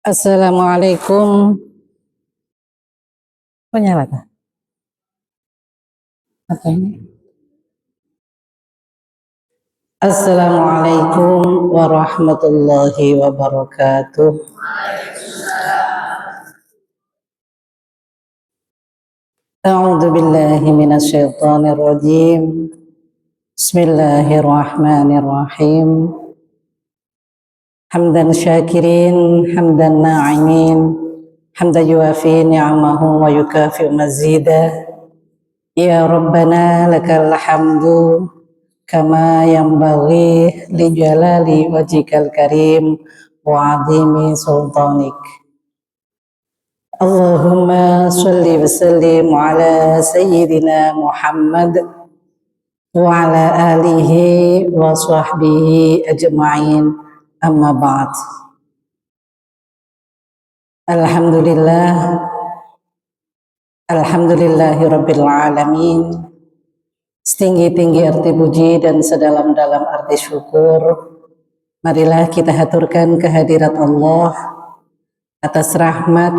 Assalamualaikum. Oh, nyala tak? Apa ini? Assalamualaikum warahmatullahi wabarakatuh. A'udzu billahi minasyaitonir rajim. Bismillahirrahmanirrahim. Hamdan syakirin, hamdan na'imin, hamdan yuafi ni'amahu wa yukafi mazidah. Ya Rabbana lakal hamdu kama yanbaghi li jalali wajhikal karim wa azimi sultanik. Allahumma sholli wa sallim ala sayyidina Muhammad wa ala alihi wa sahbihi ajma'in, amma ba'd. Alhamdulillahi rabbil alamin. Setinggi-tinggi arti puji dan sedalam-dalam arti syukur, marilah kita haturkan kehadirat Allah atas rahmat,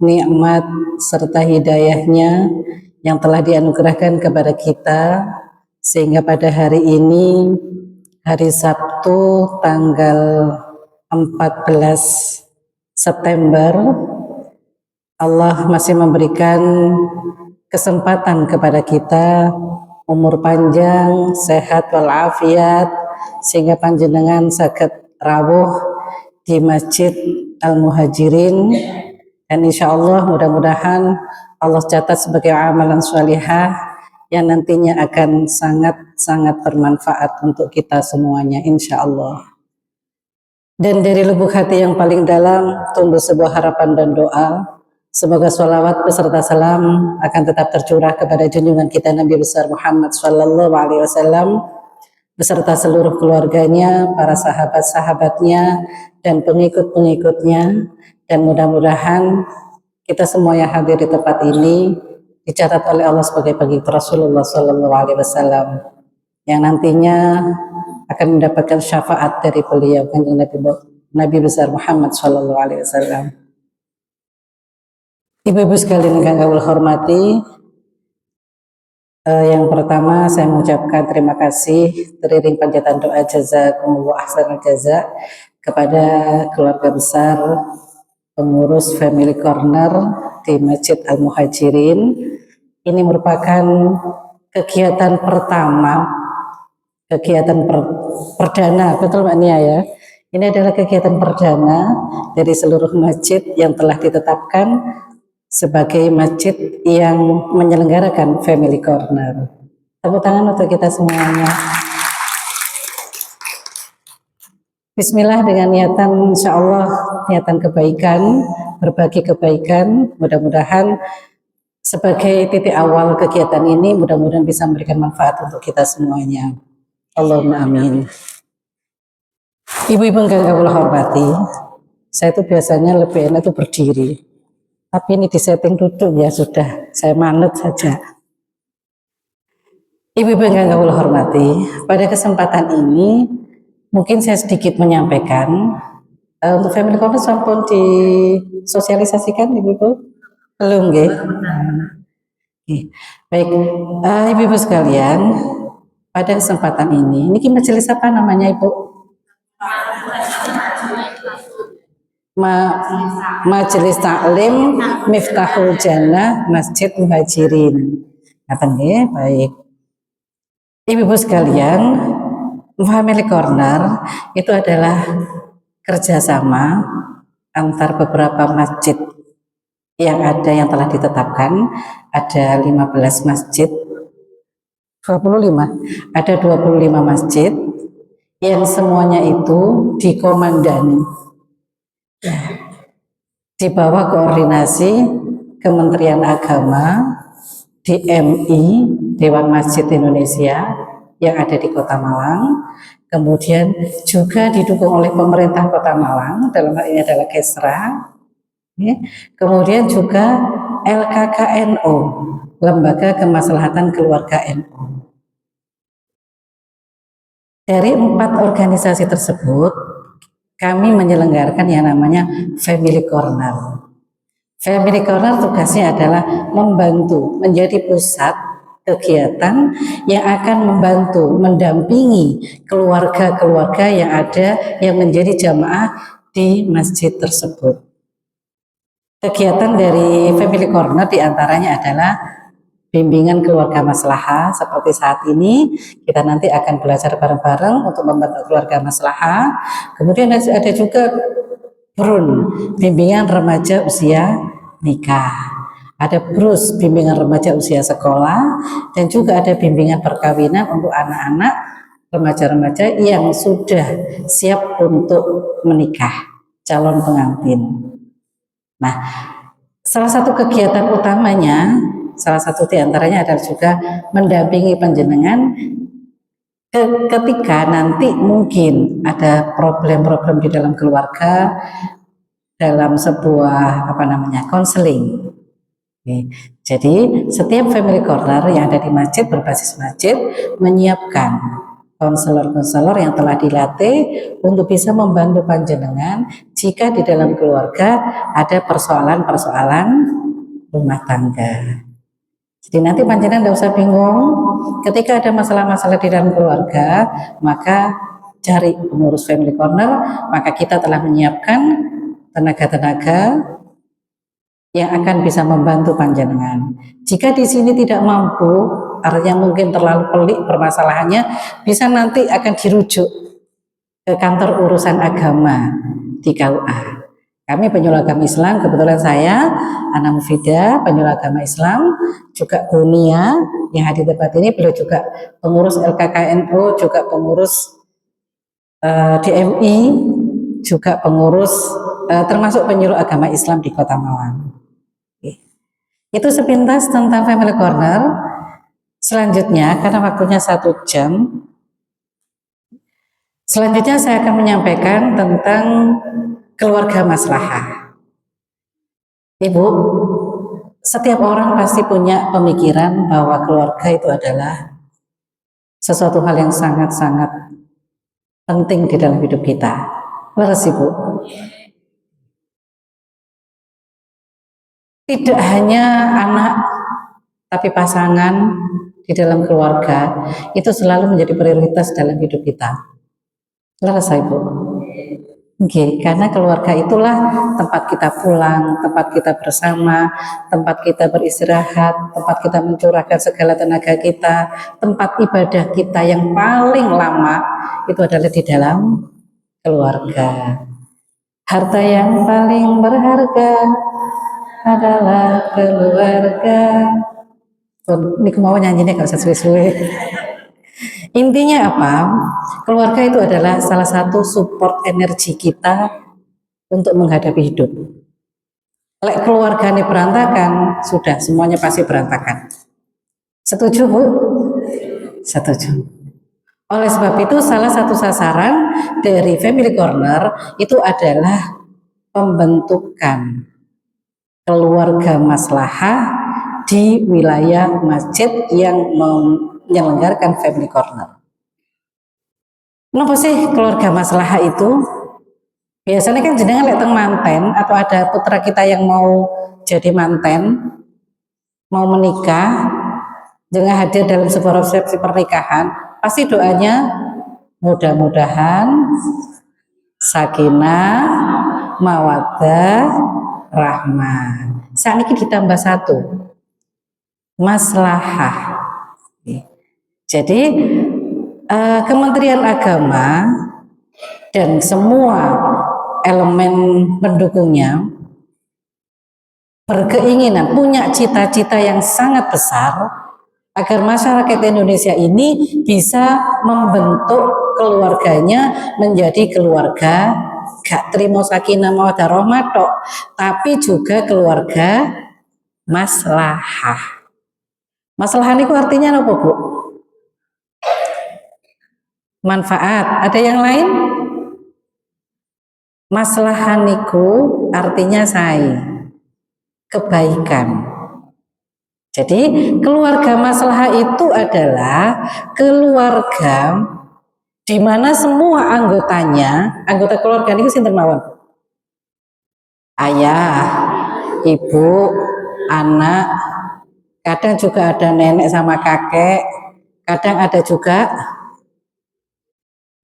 nikmat, serta hidayahnya yang telah dianugerahkan kepada kita, sehingga pada hari ini, hari Sabtu tanggal 14 September, Allah masih memberikan kesempatan kepada kita umur panjang, sehat walafiat, sehingga panjenengan saged rawuh di Masjid Al-Muhajirin, dan insya Allah mudah-mudahan Allah catat sebagai amalan sholihah yang nantinya akan sangat-sangat bermanfaat untuk kita semuanya, insya Allah. Dan dari lubuk hati yang paling dalam tumbuh sebuah harapan dan doa, semoga sholawat beserta salam akan tetap tercurah kepada junjungan kita Nabi besar Muhammad Sallallahu Alaihi Wasallam beserta seluruh keluarganya, para sahabat-sahabatnya, dan pengikut-pengikutnya. Dan mudah-mudahan kita semua yang hadir di tempat ini dicatat oleh Allah sebagai pengikut Rasulullah Sallallahu Alaihi Wasallam yang nantinya akan mendapatkan syafaat dari beliau, Nabi besar Muhammad Sallallahu Alaihi Wasallam. Ibu-ibu sekalian yang kami hormati, yang pertama saya mengucapkan terima kasih teriring panjatan doa jazakumullah ahsanal jaza kepada keluarga besar pengurus Family Corner di Masjid Al-Muhajirin. Ini merupakan kegiatan pertama, perdana, betul Mbak Nia ya? Ini adalah kegiatan perdana dari seluruh masjid yang telah ditetapkan sebagai masjid yang menyelenggarakan Family Corner. Tepuk tangan untuk kita semuanya. Bismillah, dengan niatan insya Allah, niatan kebaikan, berbagi kebaikan, mudah-mudahan sebagai titik awal kegiatan ini, mudah-mudahan bisa memberikan manfaat untuk kita semuanya. Allahumma amin. Ibu-ibu yang kami hormati, saya itu biasanya lebih enak itu berdiri. Tapi ini disetting duduk ya sudah, saya manut saja. Ibu-ibu yang kami hormati, pada kesempatan ini mungkin saya sedikit menyampaikan untuk Family Corner sampun disosialisasikan ibu-ibu? Belum nggih? Baik, ibu-ibu sekalian, pada kesempatan ini majelis apa namanya Ibu? Majelis Taklim Miftahul Jannah Masjid Muhajirin. Baik. Ibu-ibu sekalian, Family Corner itu adalah kerjasama antar beberapa masjid yang telah ditetapkan. Ada 15 masjid, 25, ada 25 masjid yang semuanya itu dikomandani di bawah koordinasi Kementerian Agama, DMI, Dewan Masjid Indonesia yang ada di Kota Malang, kemudian juga didukung oleh pemerintah Kota Malang, dalam hal ini adalah Kesra, kemudian juga LKKNO, Lembaga Kemaslahatan Keluarga NU. Dari 4 organisasi tersebut, kami menyelenggarakan yang namanya Family Corner. Family Corner tugasnya adalah membantu menjadi pusat kegiatan yang akan membantu mendampingi keluarga-keluarga yang ada yang menjadi jamaah di masjid tersebut. Kegiatan dari Family Corner diantaranya adalah bimbingan keluarga maslahah seperti saat ini kita nanti akan belajar bareng-bareng untuk membantu keluarga maslahah. Kemudian ada juga bimbingan remaja usia nikah, ada BRUS bimbingan remaja usia sekolah, dan juga ada bimbingan perkawinan untuk anak-anak remaja-remaja yang sudah siap untuk menikah, calon pengantin. Nah, salah satu kegiatan utamanya, salah satu diantaranya adalah juga mendampingi panjenengan ketika nanti mungkin ada problem-problem di dalam keluarga dalam sebuah konseling. Jadi setiap Family Corner yang ada di masjid berbasis masjid menyiapkan konselor-konselor yang telah dilatih untuk bisa membantu panjenengan jika di dalam keluarga ada persoalan-persoalan rumah tangga. Jadi nanti panjenengan tidak usah bingung ketika ada masalah-masalah di dalam keluarga, maka cari pengurus Family Corner, maka kita telah menyiapkan tenaga-tenaga yang akan bisa membantu panjenengan. Jika di sini tidak mampu, artinya mungkin terlalu pelik permasalahannya, bisa nanti akan dirujuk ke kantor urusan agama di KUA. Kami penyuluh agama Islam, kebetulan saya Ana Mufidah, penyuluh agama Islam, juga Bunia yang hadir di tempat ini, beliau juga pengurus LKKNU, juga pengurus DMI, juga pengurus termasuk penyuluh agama Islam di Kota Malang. Itu sepintas tentang Family Corner. Selanjutnya, karena waktunya 1 jam, selanjutnya saya akan menyampaikan tentang keluarga maslahah. Ibu, setiap orang pasti punya pemikiran bahwa keluarga itu adalah sesuatu hal yang sangat-sangat penting di dalam hidup kita. Leres, Ibu? Tidak hanya anak, tapi pasangan di dalam keluarga itu selalu menjadi prioritas dalam hidup kita. Leres, Ibu? Okay, karena keluarga itulah tempat kita pulang, tempat kita bersama, tempat kita beristirahat, tempat kita mencurahkan segala tenaga kita, tempat ibadah kita yang paling lama itu adalah di dalam keluarga. Harta yang paling berharga adalah keluarga. Ini kemauan nyanyinya gak usah suwe-suwe. Intinya apa? Keluarga itu adalah salah satu support energi kita untuk menghadapi hidup. Lek keluarga ini berantakan, sudah semuanya pasti berantakan. Setuju, Bu? Setuju. Oleh sebab itu salah satu sasaran dari Family Corner itu adalah pembentukan keluarga maslahah di wilayah masjid yang menyelenggarakan Family Corner. Kenapa sih keluarga maslahah itu? Biasanya kan jenengan lek teng manten atau ada putra kita yang mau jadi manten, mau menikah, jangan hadir dalam sebuah resepsi pernikahan, pasti doanya mudah-mudahan sakinah, mawaddah, rahmah. Saat ini ditambah 1, maslahah. Jadi Kementerian Agama dan semua elemen pendukungnya berkeinginan, punya cita-cita yang sangat besar agar masyarakat Indonesia ini bisa membentuk keluarganya menjadi keluarga gak terima sakinah mawaddah rahmah tok, tapi juga keluarga maslahah. Maslahah itu artinya apa, Bu? Manfaat. Ada yang lain? Maslahah niku artinya kebaikan. Jadi keluarga maslahah itu adalah keluarga di mana semua anggotanya, anggota keluarga ini sinten mawon? Ayah, ibu, anak, kadang juga ada nenek sama kakek, kadang ada juga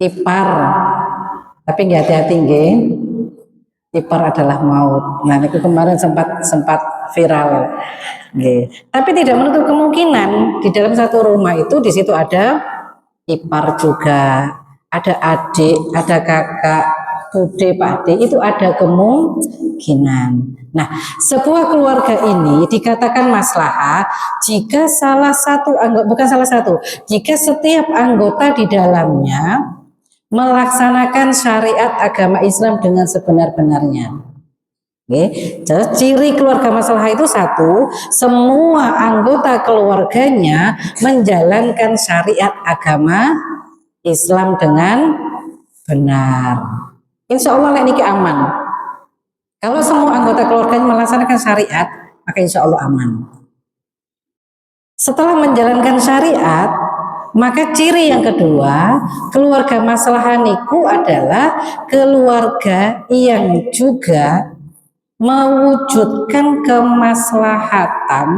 ipar, tapi nggak hati-hati nggih. Ipar adalah maut. Nah, itu kemarin sempat viral. Nggih. Tapi tidak menutup kemungkinan di dalam satu rumah itu di situ ada ipar juga, ada adik, ada kakak, bude, pakde, itu ada kemungkinan. Nah, sebuah keluarga ini dikatakan maslahah jika salah satu anggota, bukan salah satu, jika setiap anggota di dalamnya melaksanakan syariat agama Islam dengan sebenar-benarnya. Oke, ciri keluarga maslahah itu satu, semua anggota keluarganya menjalankan syariat agama Islam dengan benar. Insya Allah ini aman. Kalau semua anggota keluarganya melaksanakan syariat, maka insya Allah aman. Setelah menjalankan syariat, maka ciri yang kedua, keluarga maslahah niku adalah keluarga yang juga mewujudkan kemaslahatan,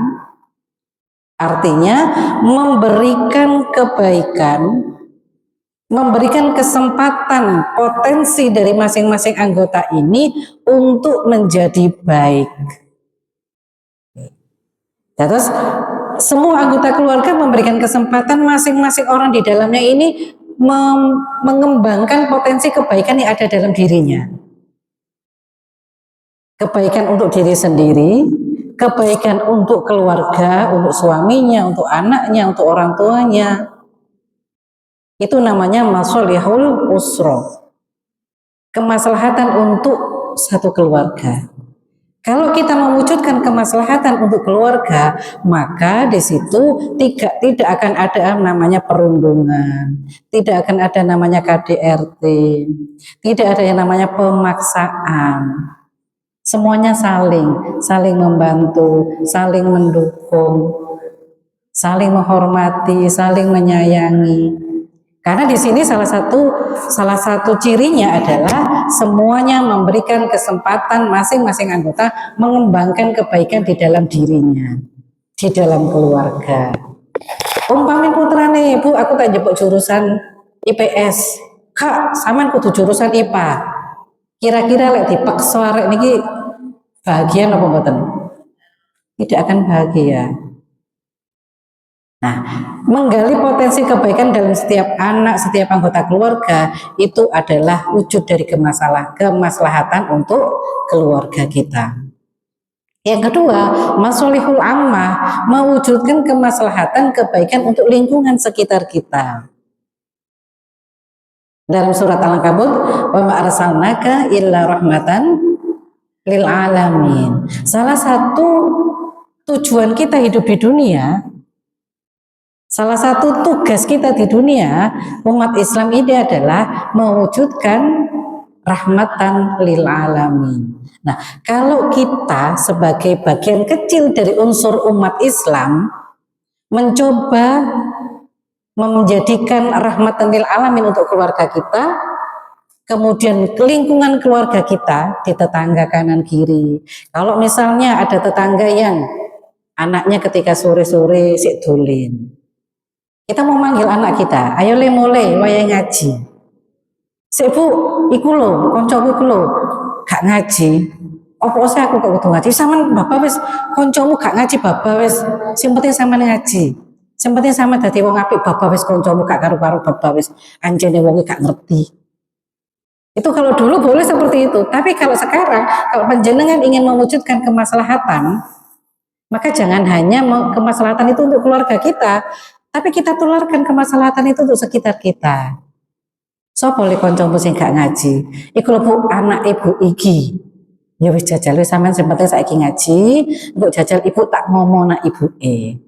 artinya memberikan kebaikan, memberikan kesempatan potensi dari masing-masing anggota ini untuk menjadi baik. Terus semua anggota keluarga memberikan kesempatan masing-masing orang di dalamnya ini mengembangkan potensi kebaikan yang ada dalam dirinya. Kebaikan untuk diri sendiri, kebaikan untuk keluarga, untuk suaminya, untuk anaknya, untuk orang tuanya. Itu namanya maslahul usra. Kemaslahatan untuk satu keluarga. Kalau kita mewujudkan kemaslahatan untuk keluarga, maka di situ tidak akan ada namanya perundungan, tidak akan ada namanya KDRT, tidak ada yang namanya pemaksaan. Semuanya saling membantu, saling mendukung, saling menghormati, saling menyayangi. Karena di sini salah satu cirinya adalah semuanya memberikan kesempatan masing-masing anggota mengembangkan kebaikan di dalam dirinya, di dalam keluarga. Umpamanya putrane, Bu, aku tak jebuk jurusan IPS. Kak, sampean kudu jurusan IPA. Kira-kira lek dipaksa arek niki bahagia apa mboten? Tidak akan bahagia. Nah, menggali potensi kebaikan dalam setiap anak, setiap anggota keluarga itu adalah wujud dari kemaslahatan untuk keluarga kita. Yang kedua, maslahul ammah, mewujudkan kemaslahatan kebaikan untuk lingkungan sekitar kita. Dalam surat Al-Ankabut, wa ma arsalnaka illa rahmatan lil alamin. Salah satu tujuan kita hidup di dunia, salah satu tugas kita di dunia umat Islam ini adalah mewujudkan rahmatan lil alamin. Nah, kalau kita sebagai bagian kecil dari unsur umat Islam mencoba menjadikan rahmatan lil alamin untuk keluarga kita, kemudian lingkungan keluarga kita di tetangga kanan kiri. Kalau misalnya ada tetangga yang anaknya ketika sore-sore sik dolin, kita mau manggil anak kita, ayo le mulai wayang ngaji. Sik Bu, iku lho, koncoku iku lho, gak ngaji. Opo sih aku kok kudu ngaji? Sampeyan bapak wis koncomu gak ngaji bapak wis. Sing penting sampeyan ngaji. Sing penting sampeyan dadi wong apik bapak wis koncomu gak karo-karo bapak wis anjene wonge gak ngerti. Itu kalau dulu boleh seperti itu, tapi kalau sekarang kalau panjenengan ingin mewujudkan kemaslahatan, maka jangan hanya kemaslahatan itu untuk keluarga kita, tapi kita tularkan kemaslahatan itu untuk sekitar kita. So boleh koncomu sing gak ngaji. Iku lho Bu, anak ibu iki. Ya wis jajal wis sampean sing penting saiki ngaji, engko jajal ibu tak ngomong nak ibuke.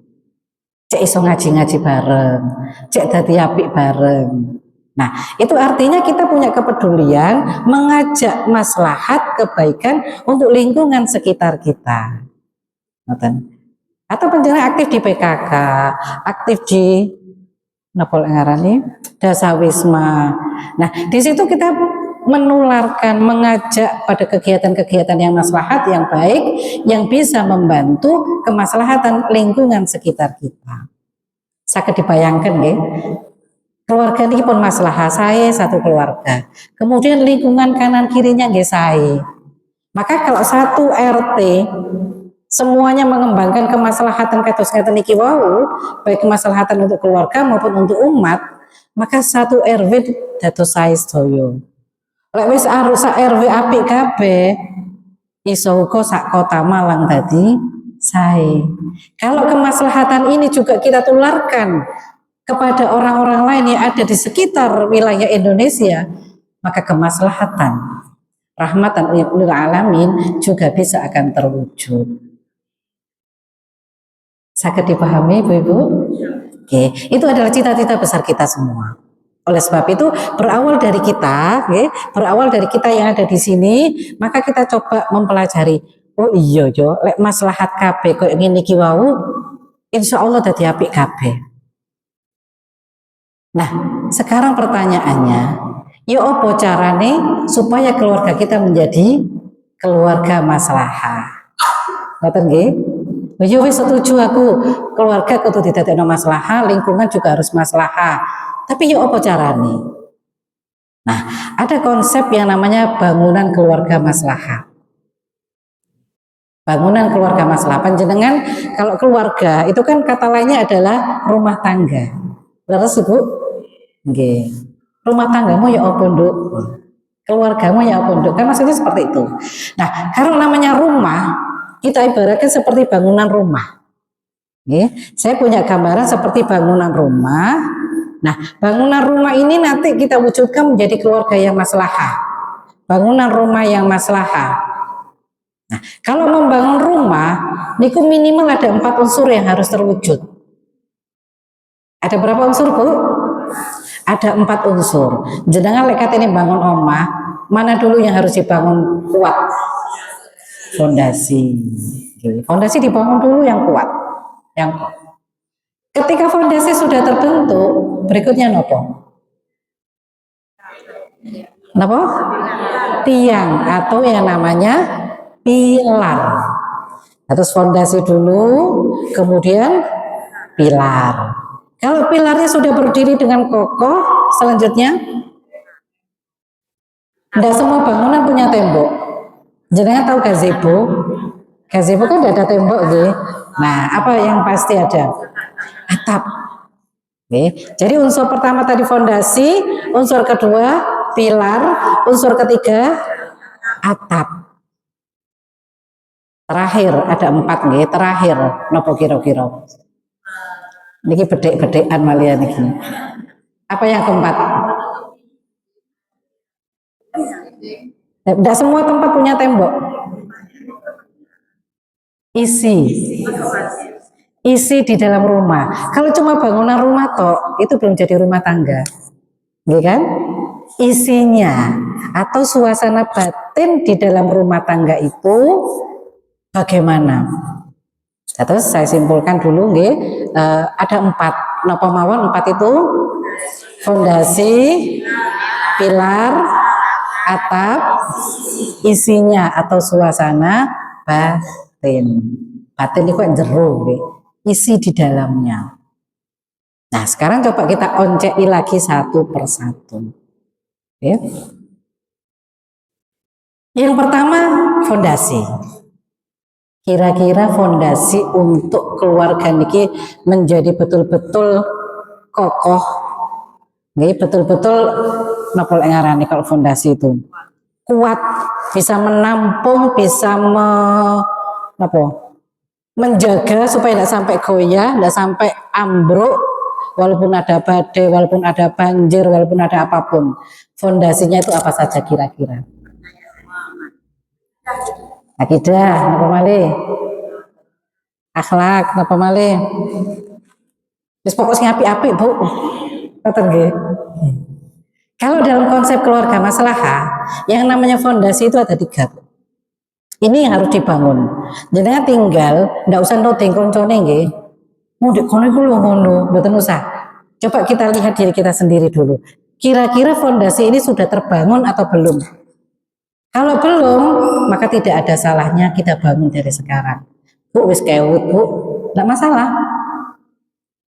Cek iso ngaji-ngaji bareng, cek dadi apik bareng. Nah, itu artinya kita punya kepedulian mengajak maslahat kebaikan untuk lingkungan sekitar kita. Atau penjara aktif di PKK, aktif di napa ngarani dasawisma. Nah, di situ kita menularkan, mengajak pada kegiatan-kegiatan yang maslahat, yang baik, yang bisa membantu kemaslahatan lingkungan sekitar kita. Saged dibayangkan nggih. Keluarga ini pun masalah, saya satu keluarga. Kemudian lingkungan kanan kirinya nggih saya. Maka kalau satu RT semuanya mengembangkan kemaslahatan kados ngeten niki wau, baik kemaslahatan untuk keluarga maupun untuk umat, maka satu RW dados sae sedaya. Lek wis sak RW apik kabeh, iso uga sak kota Malang tadi sae. Kalau kemaslahatan ini juga kita tularkan kepada orang-orang lain yang ada di sekitar wilayah Indonesia, maka kemaslahatan rahmatan lil alamin juga bisa akan terwujud. Saged dipahami Ibu-ibu? Oke, itu adalah cita-cita besar kita semua. Oleh sebab itu berawal dari kita, berawal dari kita yang ada di sini, maka kita coba mempelajari. Oh iya yo, lek maslahat kabeh koyo ngene iki wau, insyaallah dadi apik kabeh. Nah, sekarang pertanyaannya, ya apa carane supaya keluarga kita menjadi keluarga maslahah? Ngoten nggih? Ya wis setuju aku, keluarga kudu didadekno maslahah, lingkungan juga harus maslahah. Tapi ya apa carane? Nah, ada konsep yang namanya bangunan keluarga maslahah. Bangunan keluarga maslahah. Panjenengan kalau keluarga itu kan kata lainnya adalah rumah tangga. Leres Ibu? Nggih. Rumah tanggamu ya apa, Nduk? Keluargamu ya apa, Nduk? Kan maksudnya seperti itu. Nah, kalau namanya rumah, kita ibaratkan seperti bangunan rumah. Saya punya gambaran seperti bangunan rumah. Nah, bangunan rumah ini nanti kita wujudkan menjadi keluarga yang maslahah. Bangunan rumah yang maslahah. Nah, kalau membangun rumah, niku minimal ada 4 unsur yang harus terwujud. Ada berapa unsur, Bu? Ada 4 unsur. Jenengan lekat ini bangun omah, mana dulu yang harus dibangun kuat? Fondasi. Fondasi dibangun dulu yang kuat. Ketika fondasi sudah terbentuk, berikutnya nopo? Nopo? Tiang atau yang namanya pilar. Terus fondasi dulu, kemudian pilar. Kalau pilarnya sudah berdiri dengan kokoh, selanjutnya tidak semua bangunan punya tembok. Jenengan tahu gazebo? Gazebo kan tidak ada tembok, gitu. Nah, apa yang pasti ada? Atap. Jadi unsur pertama tadi fondasi, unsur kedua pilar, unsur ketiga atap. Terakhir ada 4 nggih, terakhir nopo kira-kira? Niki bedek-bedekan malian niki. Apa yang keempat? Tidak semua tempat punya tembok. Isi di dalam rumah. Kalau cuma bangunan rumah toh, itu belum jadi rumah tangga, gitu kan? Isinya atau suasana batin di dalam rumah tangga itu bagaimana? Terus saya simpulkan dulu, ada 4. Napa mawon 4 itu? Fondasi, pilar, atap, isinya atau suasana batin. Batin itu jero, isi di dalamnya. Nah, sekarang coba kita onceki lagi satu persatu. Yang pertama fondasi. Kira-kira fondasi untuk keluarga niki menjadi betul-betul kokoh, betul-betul napa ngarani kalau fondasi itu kuat, bisa menampung, bisa menjaga supaya tidak sampai goyah, tidak sampai ambruk, walaupun ada badai, walaupun ada banjir, walaupun ada apapun. Fondasinya itu apa saja kira-kira? Akidah, napa malih? Akhlak, napa malih? Wis pokoknya apik-apik, Bu. Ngoten nggih. Kalau dalam konsep keluarga maslahah, yang namanya fondasi itu ada 3. Ini yang harus dibangun. Jenengan tinggal, ndak usah nodeng koncone nggih. Mau di kono iku lho ngono, mboten usah. Coba kita lihat diri kita sendiri dulu. Kira-kira fondasi ini sudah terbangun atau belum? Kalau belum, maka tidak ada salahnya kita bangun dari sekarang. Bu, wis kewut, Bu. Tidak masalah.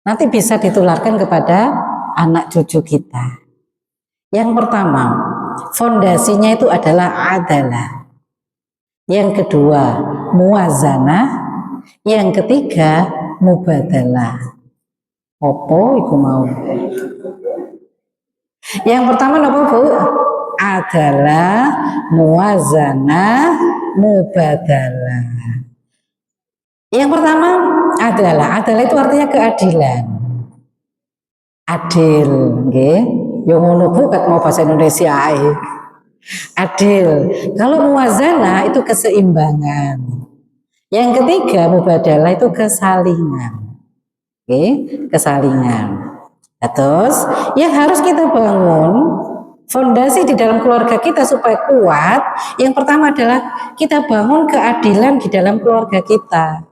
Nanti bisa ditularkan kepada anak cucu kita. Yang pertama, fondasinya itu adalah adalah. Yang kedua, muwazanah. Yang ketiga, mubadalah. Opo iku mau? Yang pertama apa, Bu? Adalah, muwazanah, mubadalah. Yang pertama adalah itu artinya keadilan. Adil, nggih. Yo ngono Bu, kat mau bahasa Indonesia ae. Adil. Kalau muwazanah itu keseimbangan. Yang ketiga, mubadalah itu kesalingan. Oke, kesalingan. Terus yang harus kita bangun fondasi di dalam keluarga kita supaya kuat. Yang pertama adalah kita bangun keadilan di dalam keluarga kita.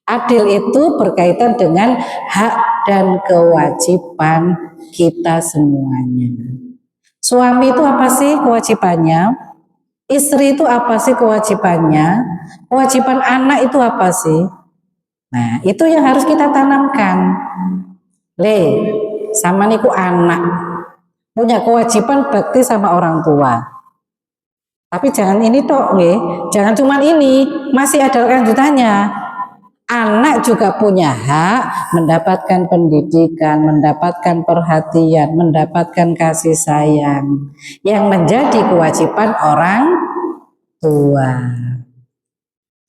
Adil itu berkaitan dengan hak dan kewajiban kita semuanya. Suami itu apa sih kewajibannya? Istri itu apa sih kewajibannya? Kewajiban anak itu apa sih? Nah, itu yang harus kita tanamkan. Sama niku anak punya kewajiban bakti sama orang tua. Tapi jangan ini tok, jangan cuma ini, masih ada lanjutannya. Anak juga punya hak mendapatkan pendidikan, mendapatkan perhatian, mendapatkan kasih sayang yang menjadi kewajiban orang tua.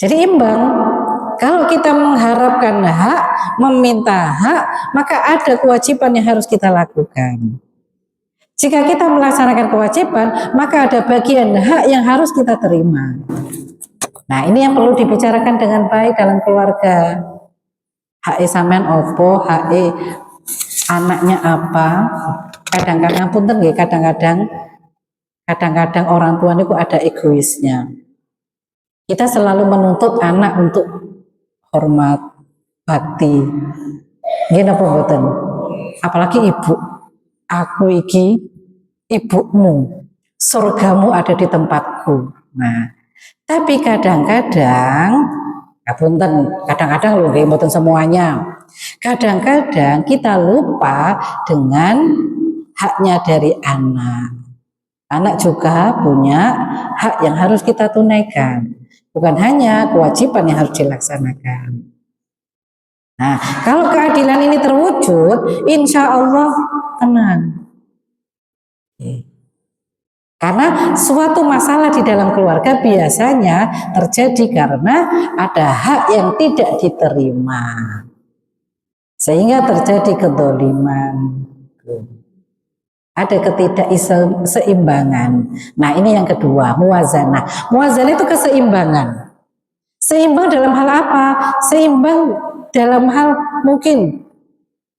Jadi imbang. Kalau kita mengharapkan hak, meminta hak, maka ada kewajiban yang harus kita lakukan. Jika kita melaksanakan kewajiban, maka ada bagian hak yang harus kita terima. Nah, ini yang perlu dibicarakan dengan baik dalam keluarga. Hak sampean opo, hak anaknya apa? Kadang-kadang punten nggih, kadang-kadang orang tua niku ada egoisnya. Kita selalu menuntut anak untuk hormat, bakti. Nggih napa mboten? Apalagi ibu. Aku iki ibumu. Surgamu ada di tempatku. Nah, tapi kadang-kadang, kadang-kadang loh, mboten semuanya. Kadang-kadang kita lupa dengan haknya dari anak. Anak juga punya hak yang harus kita tunaikan. Bukan hanya kewajiban yang harus dilaksanakan. Nah, kalau keadilan ini terwujud, insya Allah tenang. Karena suatu masalah di dalam keluarga biasanya terjadi karena ada hak yang tidak diterima. Sehingga terjadi kedoliman. Ada ketidakseimbangan. Nah, ini yang kedua, muwazanah. Muwazanah itu keseimbangan. Seimbang dalam hal apa? Seimbang dalam hal mungkin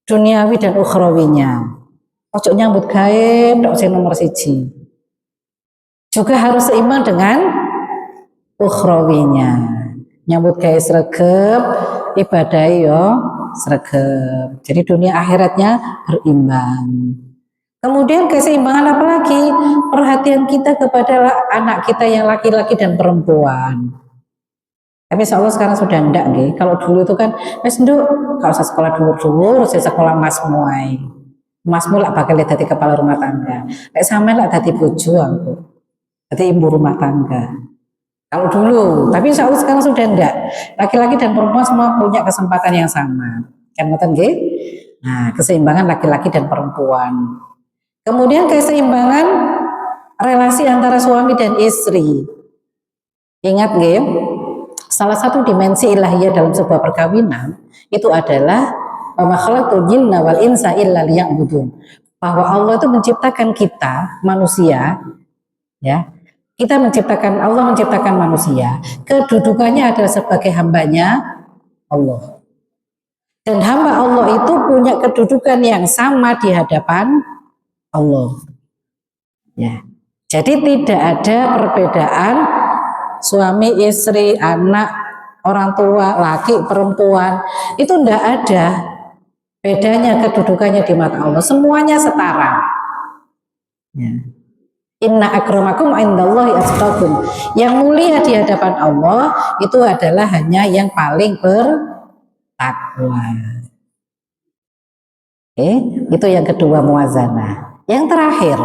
duniawi dan ukhrawinya. Ojo nyambut gawe ndak sing nomor 1. Juga harus seimbang dengan ukhrawinya. Nyambut gawe sregep, ibadah yo sregep. Jadi dunia akhiratnya berimbang. Kemudian keseimbangan apa lagi? Perhatian kita kepada anak kita yang laki-laki dan perempuan. Tapi insya Allah sekarang sudah enggak, nggih. Kalau dulu itu kan, wes nduk, gak usah sekolah dulu, saya sekolah mas muai. Masmu lah bakal jadi kepala rumah tangga. Kayak sama lah jadi bojo aku. Jadi ibu rumah tangga. Kalau dulu, tapi insya Allah sekarang sudah enggak. Laki-laki dan perempuan semua punya kesempatan yang sama. Kan ngoten nggih? Nah, keseimbangan laki-laki dan perempuan. Kemudian keseimbangan relasi antara suami dan istri. Ingat nggih? Salah satu dimensi ilahiyah dalam sebuah perkawinan itu adalah wa khalaqul jinna wal insa illa liya'budun. Bahwa Allah itu menciptakan kita manusia, ya. Allah menciptakan manusia, kedudukannya adalah sebagai hambanya Allah. Dan hamba Allah itu punya kedudukan yang sama di hadapan Allah. Ya. Jadi tidak ada perbedaan suami, istri, anak, orang tua, laki, perempuan, itu tidak ada. bedanya kedudukannya di mata Allah, semuanya setara. Ya. Inna akramakum indallahi atqakum. Yang mulia di hadapan Allah itu adalah hanya yang paling bertakwa. Itu yang kedua, muwazanah. Yang terakhir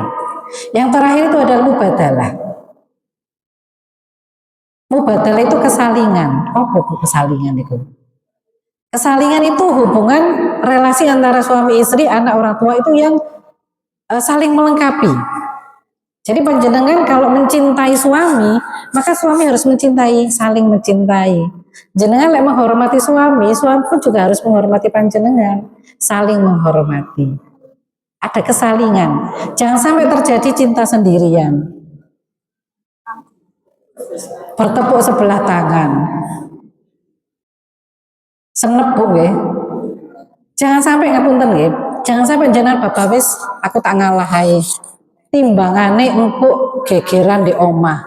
itu adalah mubadalah. Mubadalah itu kesalingan. Apa kesalingan itu? Kesalingan itu hubungan relasi antara suami istri, anak, orang tua itu yang saling melengkapi. Jadi panjenengan kalau mencintai suami, maka suami harus mencintai, saling mencintai. Jenengan lek menghormati suami, suami pun juga harus menghormati panjenengan, saling menghormati. Ada kesalingan. Jangan sampai terjadi cinta sendirian. Bertepuk sebelah tangan. Senep Bu nggih. Jangan sampai ngapunten nggih. Jangan sampai jenengan bapak wis aku tak ngalahi. Timbangane empuk gegeran di omah.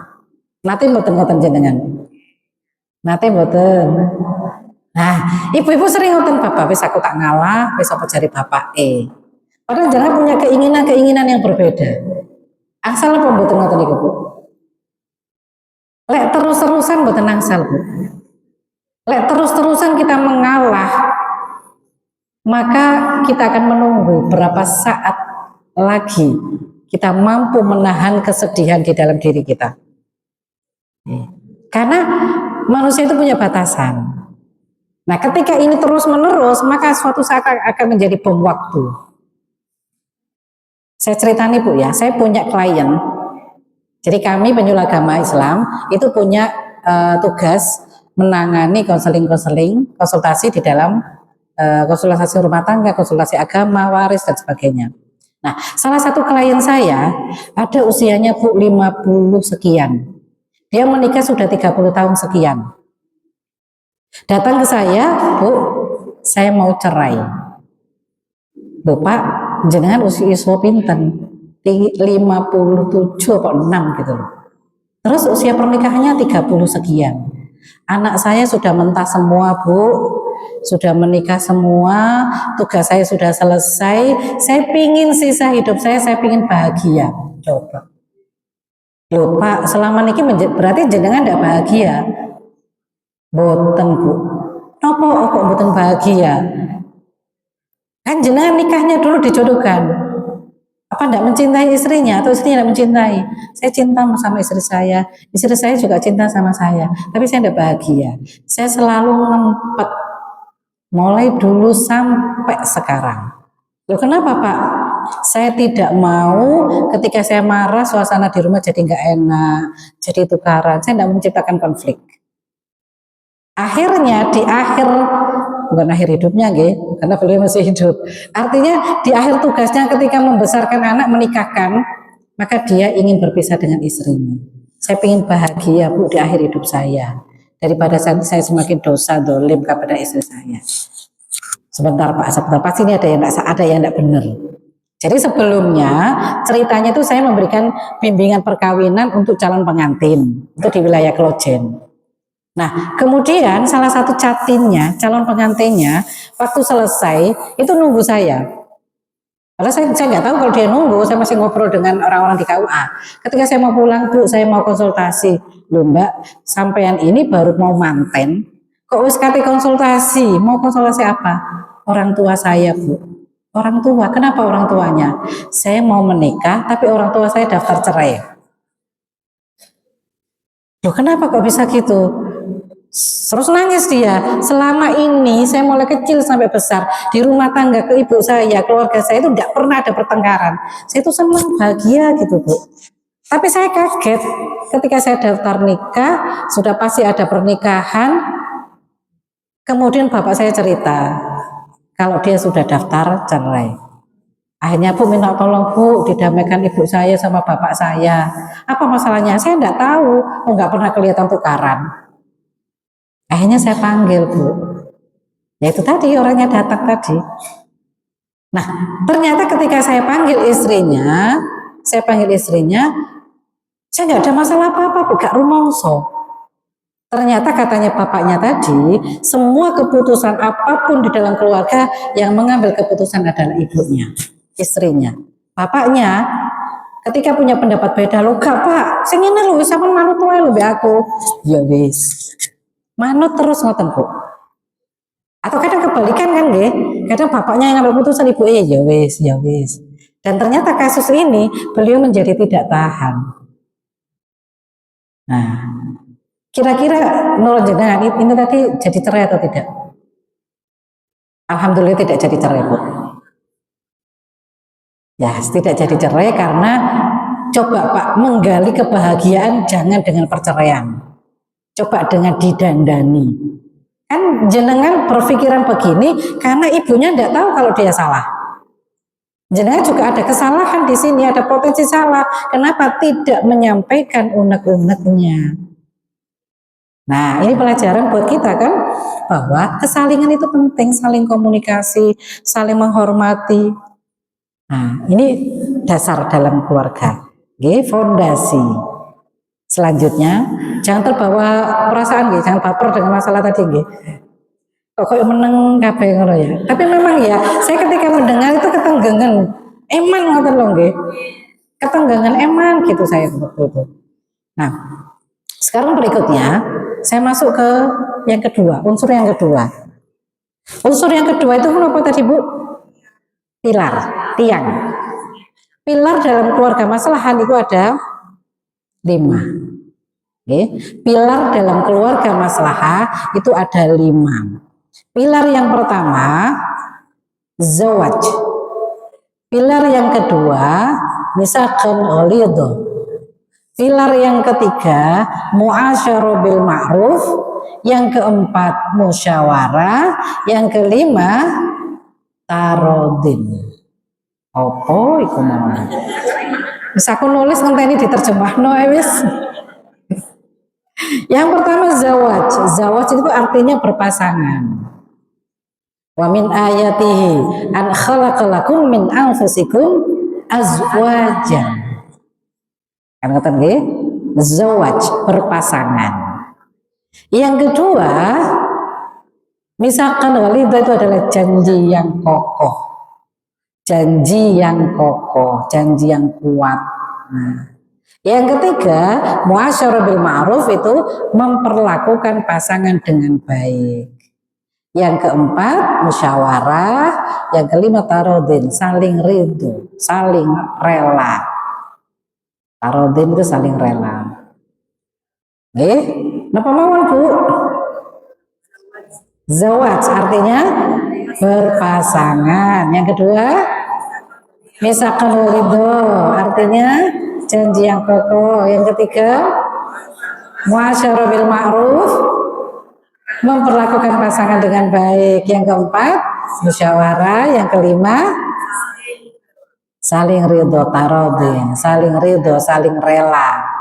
Nate mboten ngoten jenengan. Nate mboten. Nah, ibu-ibu sering ngoten bapak wis aku tak ngalah, wis apa jari bapake. Padahal jangan punya keinginan-keinginan yang berbeda. Asal apa mboten ngoten niku Bu? Lek terus-terusan mboten angsal Bu. Lek terus-terusan kita mengalah, maka kita akan menunggu berapa saat lagi kita mampu menahan kesedihan di dalam diri kita. Karena manusia itu punya batasan. Nah, ketika ini terus-menerus, maka suatu saat akan menjadi bom waktu. Saya ceritani Bu ya, saya punya klien. Jadi kami penyuluh agama Islam itu punya tugas menangani konsultasi di dalam konsultasi rumah tangga, konsultasi agama, waris dan sebagainya. Nah, salah satu klien saya ada usianya Bu 50 sekian. Dia menikah sudah 30 tahun sekian. Datang ke saya, Bu, saya mau cerai. Bu Pak, jenengan usia pinten? 57 atau 6 gitu loh. Terus usia pernikahannya 30 sekian. Anak saya sudah mentah semua Bu, sudah menikah semua, tugas saya sudah selesai, saya pingin sisa hidup saya pingin bahagia. Coba. Loh Pak, selama ini berarti jenengan tidak bahagia? Boten Bu. Nopo kok boten bahagia? Kan jenengan nikahnya dulu dijodohkan. Apa tidak mencintai istrinya atau istrinya tidak mencintai? Saya cinta sama istri saya juga cinta sama saya, tapi saya tidak bahagia. Saya selalu ngempet mulai dulu sampai sekarang. Loh kenapa Pak? Saya tidak mau ketika saya marah suasana di rumah jadi nggak enak, jadi tukaran. Saya tidak menciptakan konflik. Akhirnya di akhir, bukan akhir hidupnya karena beliau masih hidup. Artinya di akhir tugasnya ketika membesarkan anak, menikahkan, maka dia ingin berpisah dengan istrinya. Saya ingin bahagia Bu di akhir hidup saya, daripada saya semakin dosa dolim kepada istri saya. Sebentar Pak, sebentar, pasti ini ada yang tidak benar. Jadi sebelumnya ceritanya itu saya memberikan bimbingan perkawinan untuk calon pengantin itu di wilayah Klojen. Nah, kemudian salah satu catinnya, calon pengantinnya, waktu selesai itu nunggu saya. Karena saya nggak tahu kalau dia nunggu, saya masih ngobrol dengan orang-orang di KUA. Ketika saya mau pulang Bu, saya mau konsultasi. Loh Mbak, sampean ini baru mau manten, kok wis kate konsultasi? Mau konsultasi apa? Orang tua saya Bu. Orang tua, kenapa orang tuanya? Saya mau menikah, tapi orang tua saya daftar cerai. Loh kenapa kok bisa gitu? Terus nangis dia. Selama ini saya mulai kecil sampai besar di rumah tangga ke ibu saya, keluarga saya itu tidak pernah ada pertengkaran. Saya itu senang, bahagia gitu Bu. Tapi saya kaget ketika saya daftar nikah, sudah pasti ada pernikahan. Kemudian bapak saya cerita kalau dia sudah daftar cerai. Akhirnya Bu minta tolong Bu didamaikan ibu saya sama bapak saya. Apa masalahnya? Saya tidak tahu. Nggak pernah kelihatan tukaran. Akhirnya saya panggil Bu. Ya itu tadi orangnya datang tadi. Nah ternyata ketika saya panggil istrinya, saya nggak ada masalah apa-apa Bu, gak rumongso. Ternyata katanya bapaknya tadi, semua keputusan apapun di dalam keluarga yang mengambil keputusan adalah ibunya, istrinya. Bapaknya ketika punya pendapat beda, lo gak pak, sing ngene lho, sampean manut wae lho mbek aku. Ya wis. Manut terus ngoten, Bu. Atau kadang kebalikan kan nggih, kadang bapaknya yang ngambil keputusan, ibu ya wis, ya wis. Dan ternyata kasus ini beliau menjadi tidak tahan. Nah, kira-kira menurut jenengan ini tadi jadi cerai atau tidak? Alhamdulillah tidak jadi cerai, Bu. Ya, tidak jadi cerai karena coba Pak menggali kebahagiaan jangan dengan perceraian. Coba dengan didandani. Kan jenengan berpikiran begini karena ibunya tidak tahu kalau dia salah. Jenengan juga ada kesalahan di sini, ada potensi salah. Kenapa tidak menyampaikan unek-uneknya? Nah, ini pelajaran buat kita kan, bahwa kesalingan itu penting, saling komunikasi, saling menghormati. Nah, ini dasar dalam keluarga, fondasi. Selanjutnya, jangan terbawa perasaan, jangan baper dengan masalah tadi, kok meneng kabeh ngono ya. Tapi memang ya, saya ketika mendengar itu ketenggengan, eman ngoten lho nggih. Ketenggengan eman gitu saya waktu itu. Nah, sekarang berikutnya saya masuk ke yang kedua, unsur yang kedua. Unsur yang kedua itu apa tadi, Bu? Pilar, tiang. Pilar dalam keluarga maslahan itu ada 5. Pilar dalam keluarga maslahah itu ada 5. Pilar yang pertama, zawaj. Pilar yang kedua, misalkan ghalidho. Pilar yang ketiga, mu'asyarah bil ma'ruf. Yang keempat, musyawarah. Yang kelima, tarodin. Apa iku mau? Bisa aku nulis ngenteni diterjemahno wis. Yang pertama zawaj. Zawaj itu artinya berpasangan. Wa min ayatihi an khalaqalakum min anfusikum azwajan. Kan ngoten nggih? Zawaj, berpasangan. Yang kedua, misalkan walidah itu adalah janji yang kokoh. Janji yang kokoh, janji yang kuat. Nah, yang ketiga, muasyarah bil ma'ruf itu memperlakukan pasangan dengan baik. Yang keempat, musyawarah. Yang kelima, tarodin, saling ridho, saling rela. Tarodin itu saling rela. Napa mawon, Bu? Zawaj artinya berpasangan. Yang kedua, misalkan ridho artinya janji yang kokoh. Yang ketiga, muasyarah bil ma'ruf, memperlakukan pasangan dengan baik. Yang keempat, musyawarah. Yang kelima, saling ridho, tarodin, saling ridho, saling rela.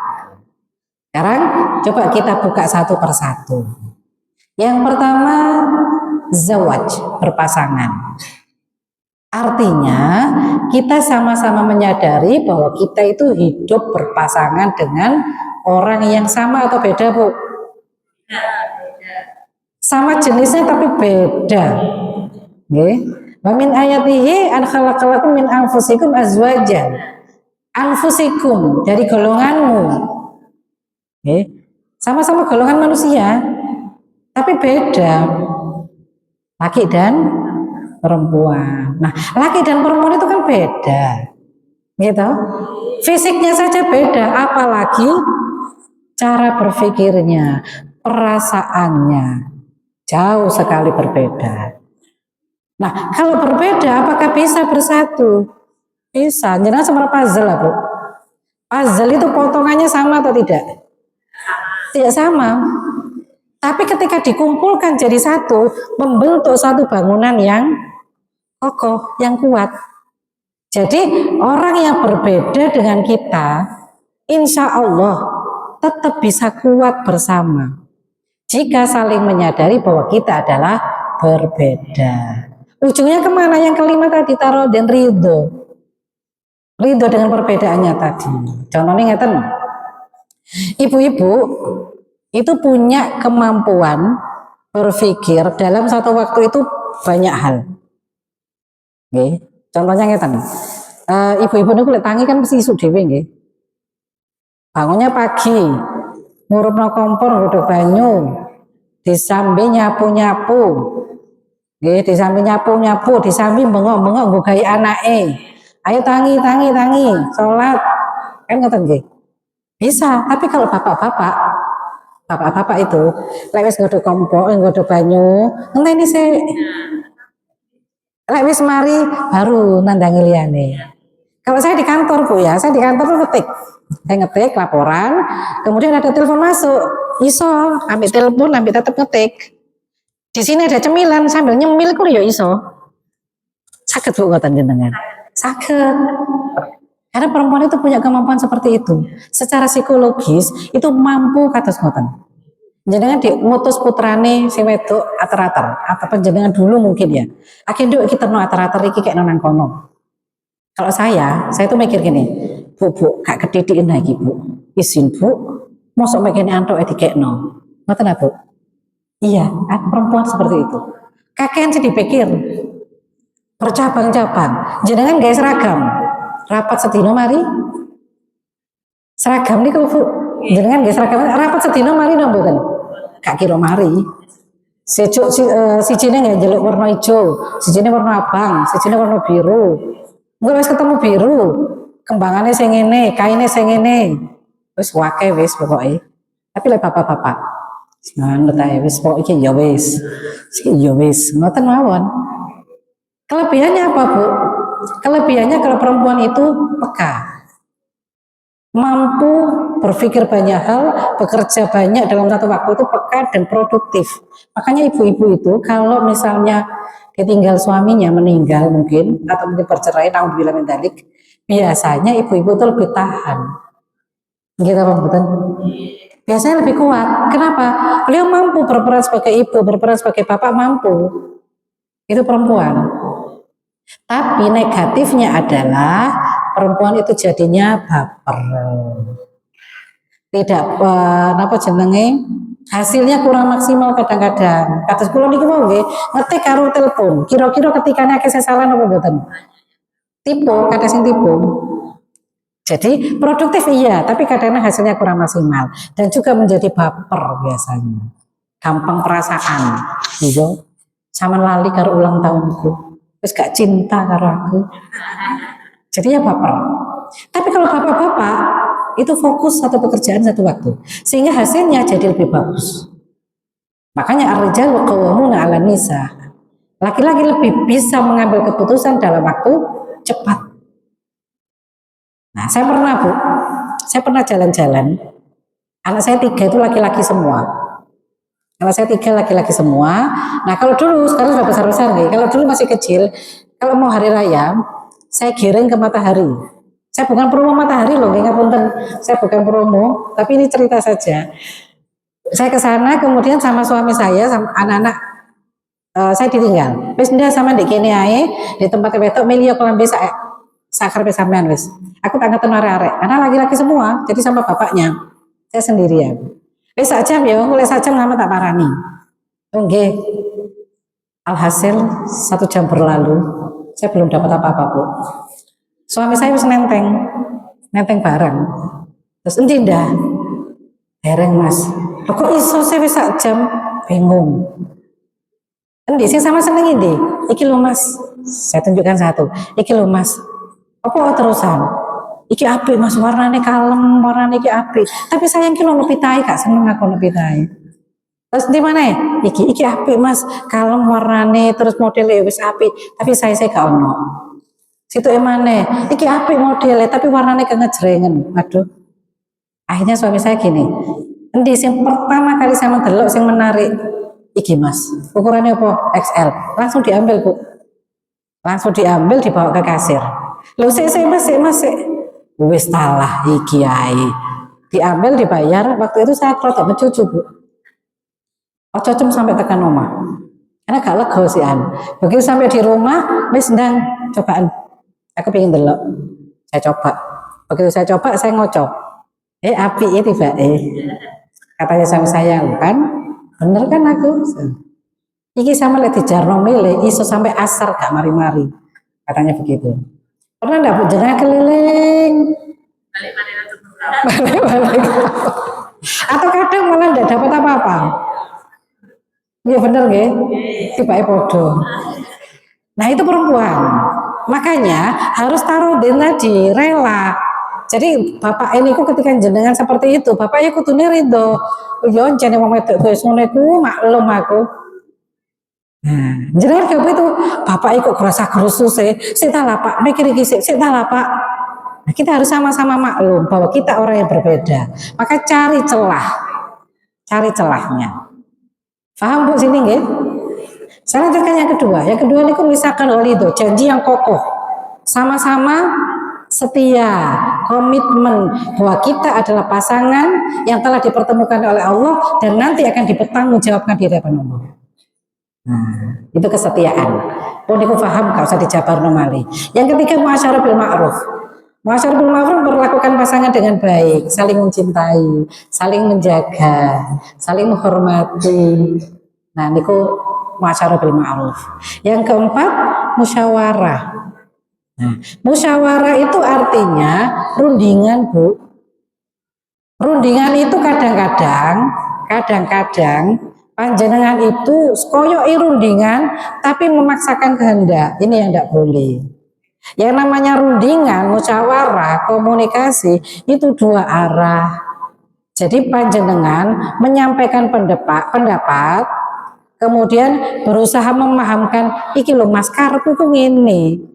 Sekarang coba kita buka satu persatu. Yang pertama, zawaj, berpasangan. Artinya kita sama-sama menyadari bahwa kita itu hidup berpasangan dengan orang yang sama atau beda, Bu? Sama jenisnya tapi beda. Wa min ayatihi an khalaqalakum min anfusikum azwajan. Anfusikum dari golonganmu. Sama-sama golongan manusia, tapi beda. Laki dan perempuan. Nah, laki dan perempuan itu kan beda. Gitu. Fisiknya saja beda, apalagi cara berpikirnya, perasaannya jauh sekali berbeda. Nah, kalau berbeda, apakah bisa bersatu? Bisa. Jangan seperti puzzle lah, Bu. Puzzle itu potongannya sama atau tidak? Tidak sama. Tapi ketika dikumpulkan jadi satu, membentuk satu bangunan yang kokoh, yang kuat. Jadi orang yang berbeda dengan kita, insya Allah tetap bisa kuat bersama. Jika saling menyadari bahwa kita adalah berbeda. Ujungnya kemana? Yang kelima tadi, taruh dan ridho. Ridho dengan perbedaannya tadi. Contohnya ngeten, ibu-ibu itu punya kemampuan berpikir dalam satu waktu itu banyak hal. Nggih. Contohnya ngeten. Ibu-ibu niku lek tangi kan mesti isuk dhewe nggih. Bangunnya pagi, ngurupno kompor nggodhog banyu, disambi nyapu-nyapu. Nggih, disambi nyapu-nyapu, disambi bengok-bengok nggo gawe anake. Ayo tangi, salat. Kan ngoten nggih. Bisa, tapi kalau bapak-bapak itu lek wis nggodhog kompor, nggodhog banyu, ngenteni sik. Lek wis mari baru nandangi liyane. Kalau saya di kantor Bu ya, saya di kantor tuh ngetik. Saya ngetik laporan, kemudian ada telepon masuk. Iso, ambil telepon, ambil tetap ngetik. Di sini ada cemilan sambil nyemil kok ya iso. Saged Bu ngoten jenengan. Saged. Karena perempuan itu punya kemampuan seperti itu. Secara psikologis itu mampu kados ngoten. Jenengan diutus putrane sing wedok ater-ater atau panjenengan dulu mungkin ya. Akhirnya kita no ater-ater iki kayak nang kono. Kalau saya tuh mikir gini, Bu, gak kedidikin lagi Bu. Izin Bu, mosok megene antuk dikekno. Ngoten Bu? Iya, perempuan seperti itu. Kakean sih dipikir. Bercabang-cabang. Jenengan gak seragam. Rapat sedino mari. Seragam nih Bu. Jenengan gak seragam. Rapat sedino mari no mboten. Gak kira mari. Sijine nggak jeluk warna hijau, sijine warna abang, sijine warna biru. Enggak wis ketemu biru, kembangannya sing ngene, kaine sing ngene. Wis wake wis pokoke. Tapi lek bapak-bapak, ngono ta wis pokoke iki ya wis. Ya wis, ngoten mawon. Kelebihannya apa, Bu? Kelebihannya kalau perempuan itu peka. Mampu berpikir banyak hal, bekerja banyak dalam satu waktu itu peka dan produktif. Makanya ibu-ibu itu kalau misalnya ditinggal suaminya meninggal mungkin atau mungkin bercerai, naudzubillah min dzalik, biasanya ibu-ibu itu lebih tahan. Gitu Pak Betul? Biasanya lebih kuat. Kenapa? Beliau mampu berperan sebagai ibu, berperan sebagai bapak mampu. Itu perempuan. Tapi negatifnya adalah perempuan itu jadinya baper. Tidak apa jenenge? Hasilnya kurang maksimal kadang-kadang. Kados kula niki mau nggih, ngetik karo telepon. Kira-kira ketikane akeh kesalahan apa mboten? Tipu, kata sing tipu. Jadi produktif iya, tapi kadang-kadang hasilnya kurang maksimal dan juga menjadi baper biasanya. Gampang perasaan. Iya. Sama lali karo ulang tahunku. Terus gak cinta karo aku. Jadinya baper. Tapi kalau bapak-bapak itu fokus satu pekerjaan satu waktu, sehingga hasilnya jadi lebih bagus. Makanya ar-rijalu qawwamuna 'alan nisa. Laki-laki lebih bisa mengambil keputusan dalam waktu cepat. Nah, saya pernah Bu, saya pernah jalan-jalan. Anak saya 3 itu laki-laki semua. Anak saya 3 laki-laki semua. Nah, kalau dulu, sekarang sudah besar-besar nih. Kalau dulu masih kecil, kalau mau hari raya, saya giring ke Matahari. Saya bukan promo Matahari loh, nggak punten. Saya bukan promo, tapi ini cerita saja. Saya ke sana, kemudian sama suami saya, sama anak-anak, saya ditinggal. Wis ndak sama di kene ae, di tempat wedok milio kelambi sakar sampean wis. Aku tak ngeten arek-arek, karena laki-laki semua, jadi sama bapaknya. Saya sendirian. Wis sak jam ya, mulai sak jam lama tak parani. Nggih. Alhasil 1 jam berlalu, saya belum dapat apa-apa, Bu. Suami saya wis nenteng barang. Terus endi ndah? Dereng Mas. Kok iso saya wis sak jam? Bingung. Endi sing sama seneng endi? Iki lho Mas. Saya tunjukkan satu. Iki lho Mas. Apa terusan? Iki apik Mas, warnane kalem, warnane iki apik. Tapi sayang ki lho pitai gak seneng aku pitai. Terus di mana? Iki apik Mas, kalem warnane terus modelnya wis apik. Tapi saya gak ono. Situ emane, iki apik modelnya tapi warnanya kengejrengen. Aduh. Akhirnya suami saya gini, endi sing pertama kali saya mendelok sing menarik, iki Mas. Ukurannya apa? XL. Langsung diambil Bu. Langsung diambil dibawa ke kasir. Loh sik Mas. Wis talah iki ae. Diambil dibayar. Waktu itu saya rodok mencucu Bu. Ojo sampai tekan rumah. Karena gak lega sih an. Begitu sampai di rumah, wis ndang cobaan. Aku pengen delok. Saya coba. Begitu saya coba, saya ngocok. Api tiba. Katanya sama saya kan, bener kan aku? Iki sama lek dijarno milih iso sampai asar gak mari-mari. Katanya begitu. Pernah enggak Bu jenengan keliling? Balik-balik. Atau kadang malah enggak dapat apa-apa. Iya bener nggih? Tibake podo. Nah itu perempuan. Makanya harus taruh tadi rela. Jadi bapak ini kok ketika jenengan seperti itu, bapaknya kudune ridho. Yo jane wong wedok wis ngono iku maklum aku. Nah, jenengan kaya itu bapak ikut kerasa kerusus sik ta lah Pak, mikir iki sik ta lah Pak. Nah, kita harus sama-sama maklum bahwa kita orang yang berbeda. Maka cari celah. Cari celahnya. Paham Bu sini nggih? Saya lanjutkan yang kedua. Yang kedua ini misalkan itu janji yang kokoh. Sama-sama setia, komitmen bahwa kita adalah pasangan yang telah dipertemukan oleh Allah dan nanti akan dipertanggungjawabkan di hadapan Allah. Nah, itu kesetiaan. Pun aku paham, gak usah dijabar normali. Yang ketiga muasyarah bil ma'ruf. Muasyarah bil ma'ruf memperlakukan pasangan dengan baik, saling mencintai, saling menjaga, saling menghormati. Nah, niku muasyarah bil ma'ruf. Yang keempat musyawarah. Nah, musyawarah itu artinya rundingan, Bu. Rundingan itu kadang-kadang panjenengan itu koyo rundingan tapi memaksakan kehendak. Ini yang tidak boleh. Yang namanya rundingan, musyawarah, komunikasi itu dua arah. Jadi panjenengan menyampaikan pendapat, kemudian berusaha memahamkan iki lho Mas karepku ku ngene.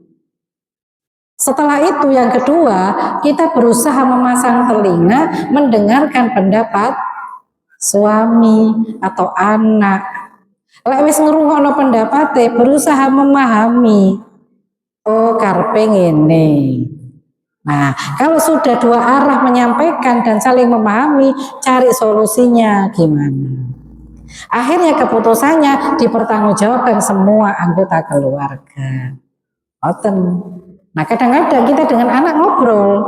Setelah itu yang kedua, kita berusaha memasang telinga mendengarkan pendapat suami atau anak. Lek wis ngrungokno pendapate berusaha memahami. Oh, karepe ngene. Nah, kalau sudah dua arah menyampaikan dan saling memahami, cari solusinya gimana. Akhirnya keputusannya dipertanggungjawabkan semua anggota keluarga. Oten. Nah, kadang-kadang kita dengan anak ngobrol,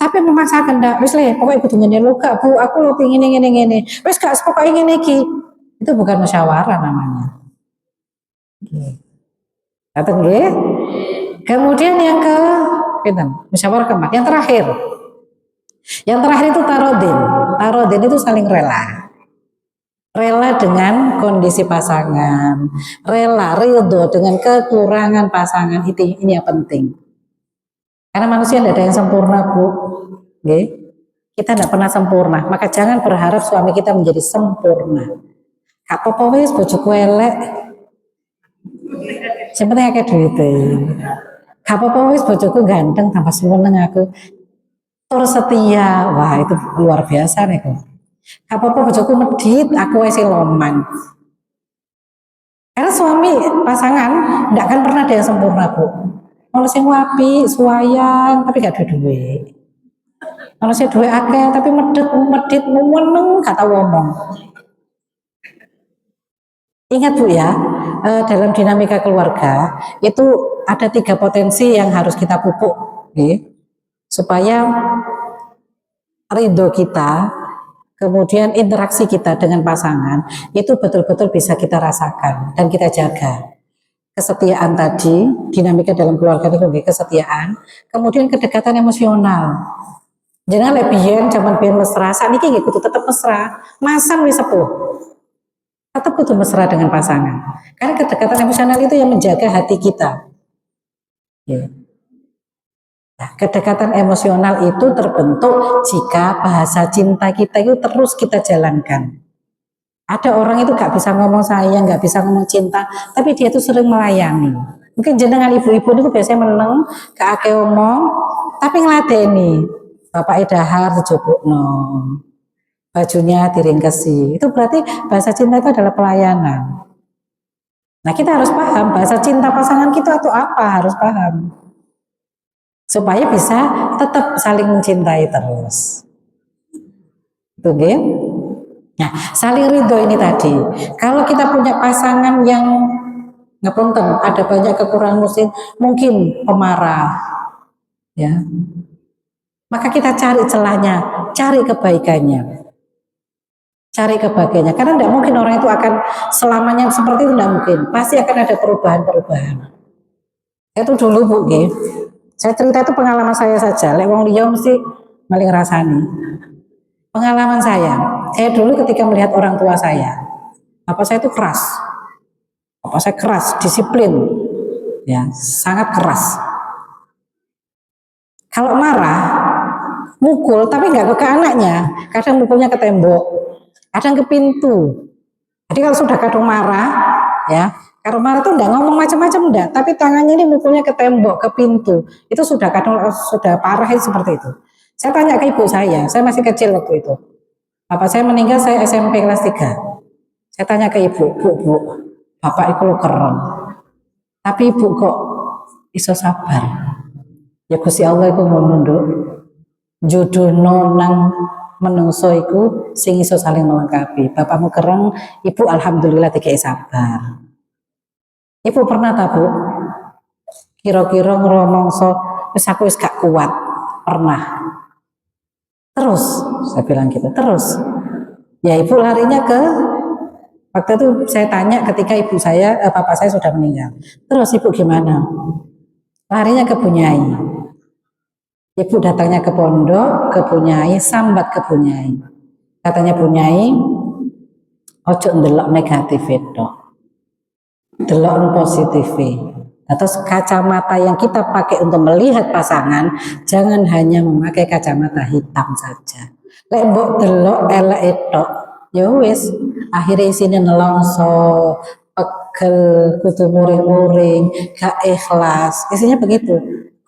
tapi memaksakan ndak wis le pokoknya kudu ngene lho gak Bu, aku lho pengin ngene wis gak pokoke ngene iki. Itu bukan musyawarah namanya. Nggih. Ngoten nggih. Kemudian yang ke musyawarah keempat, yang terakhir. Yang terakhir itu tarodin. Tarodin itu saling rela. Rela dengan kondisi pasangan, rela ridho dengan kekurangan pasangan, ini yang penting. Karena manusia tidak ada yang sempurna, Bu. Oke? Kita tidak pernah sempurna, maka jangan berharap suami kita menjadi sempurna. Kak apa wis bojoku elek. Sebenarnya kayak duit. Kak apa wis bojoku ganteng tambah seneng aku. Tur setia. Wah, itu luar biasa nih, kok. Kak apa bojoku medit, aku wis loman. Karena suami pasangan tidak akan pernah ada yang sempurna, Bu. Kalau sing wapi, suwayan, tapi gak duwe. Kalau saya duwe akeh, tapi medit, meneng, kata ngomong. Ingat Bu ya, dalam dinamika keluarga itu ada 3 potensi yang harus kita pupuk, supaya ridho kita, kemudian interaksi kita dengan pasangan itu betul-betul bisa kita rasakan dan kita jaga. Kesetiaan tadi, dinamika dalam keluarga itu kesetiaan, kemudian kedekatan emosional. Jangan lebihan zaman biyen mesra, sakniki nggih kudu tetep mesra. Masan wis sepuh. Tetap kudu mesra dengan pasangan. Karena kedekatan emosional itu yang menjaga hati kita. Ya. Nah, kedekatan emosional itu terbentuk jika bahasa cinta kita itu terus kita jalankan. Ada orang itu gak bisa ngomong sayang, gak bisa ngomong cinta, tapi dia itu sering melayani. Mungkin jenengan ibu-ibu itu biasanya meneng, gak ake omong, tapi ngeladeni. Bapak edahar dijupukno, bajunya diringkesi. Itu berarti bahasa cinta itu adalah pelayanan. Nah, kita harus paham bahasa cinta pasangan kita itu apa, harus paham. Supaya bisa tetap saling mencintai terus. Itu game. Nah, saling ridho ini tadi. Kalau kita punya pasangan yang ngapunten, ada banyak kekurangan mungkin pemarah, ya. Maka kita cari celahnya, cari kebaikannya. cari kebahagiaannya, karena tidak mungkin orang itu akan selamanya seperti itu, tidak mungkin, pasti akan ada perubahan-perubahan. Itu dulu Bu, saya cerita itu pengalaman saya saja, lek wong liya mesti maling rasani. Pengalaman saya dulu ketika melihat orang tua saya, bapak saya itu keras, bapak saya keras, disiplin, ya sangat keras. Kalau marah, mukul, tapi nggak ke anaknya, kadang mukulnya ke tembok, kadang ke pintu. Jadi kalau sudah kadang marah, ya, kalau marah tuh nggak ngomong macam-macam enggak, tapi tangannya ini mukulnya ke tembok, ke pintu. Itu sudah kadang sudah parah itu seperti itu. Saya tanya ke ibu saya masih kecil waktu itu. Bapak saya meninggal, saya SMP kelas 3. Saya tanya ke ibu, bu, bapak itu keren. Tapi ibu kok iso sabar? Ya Gusti Allah iku ngono, Nduk. Judono nang menungso iku sing iso saling melengkapi. Bapakmu keren, ibu alhamdulillah dikai sabar. Ibu pernah tak Bu? Kira-kira ngromongso wis aku wis gak kuat. Pernah. Terus, saya bilang gitu, terus. Ya ibu larinya ke, waktu itu saya tanya ketika ibu saya, bapak saya sudah meninggal. Terus ibu gimana? Larinya ke Bunyai. Ibu datangnya ke pondok, ke Bunyai, sambat ke Bunyai. Katanya Bunyai, ojo ndelok negatif itu, ndelok positif. Terus kacamata yang kita pakai untuk melihat pasangan, jangan hanya memakai kacamata hitam saja. Lek mbok delok elek itu, ya wis, akhirnya isine nelongso, pegel, kudu muring-muring, gak ikhlas. Isinya begitu.